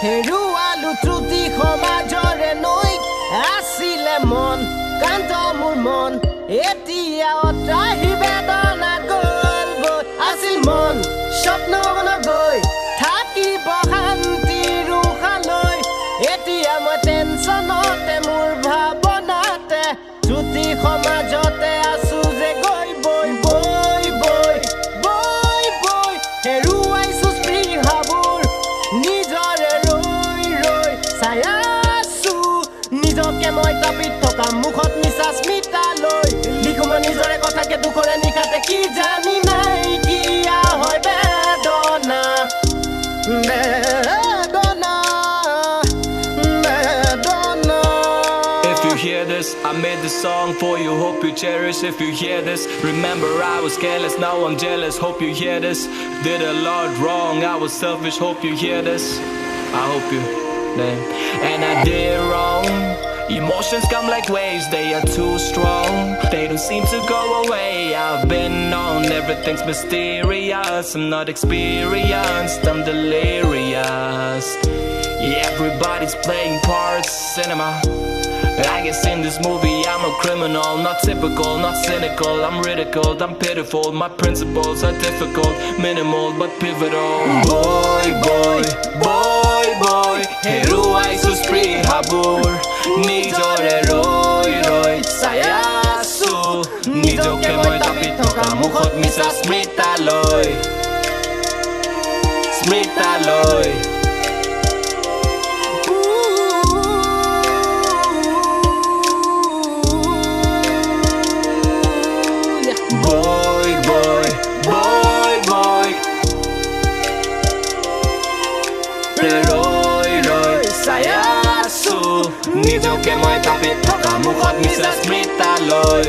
হেৰুৱালো ত্ৰুটি সমাজৰে নৈ আছিলে মন কান্ত মোৰ মন এতিয়া অত্ৰাহি বেদনা গ'ল গৈ আছিল মন স্বপ্ন গৈ থাকিব শান্তিৰ উশালৈ এতিয়া মই টেনচনতে মোৰ ভাৱনাতে ত্ৰুটি সমাজতে আছো যে গৈ বৈ বৈ বৈ বৈ বৈ হেৰুৱাইছো স্পৃহাবোৰ নিজৰে ৰৈ ৰৈ চাই আছো নিজকে মই তাপিত থকা মুখত মিছা স্মিতালৈ লিখো মই নিজৰে কথাকে দুখৰে নিশাতে কি জানি নাই কিয়া হয় বেদনা বেদনা বেদনা If you hear this, I made this song for you, hope you cherish. If you hear this, remember I was careless, now I'm jealous, hope you hear this. Did a lot wrong, I was selfish, hope you hear this. I hope you, and I did wrong. Emotions come like waves, they are too strong. They don't seem to go away. I've been on, everything's mysterious. I'm not experienced, I'm delirious. Yeah, everybody's playing parts, cinema. I guess in this movie I'm a criminal. Not typical, not cynical. I'm ridiculed, I'm pitiful. My principles are difficult, minimal but pivotal. Boy, boy, boy, boy, heruaisu sprihabur নিজৰে ৰৈ ৰৈ চাই আছো নিজকে মই তাপিত থকা মুখত মিছা স্মৃতালৈ স্মৃতালৈ বৈ বৈ বৈ বৈ ৰৈ ৰৈ চাই আছো নিজকে মই তাপিত থকা মুখত মিছা স্মৃতালৈ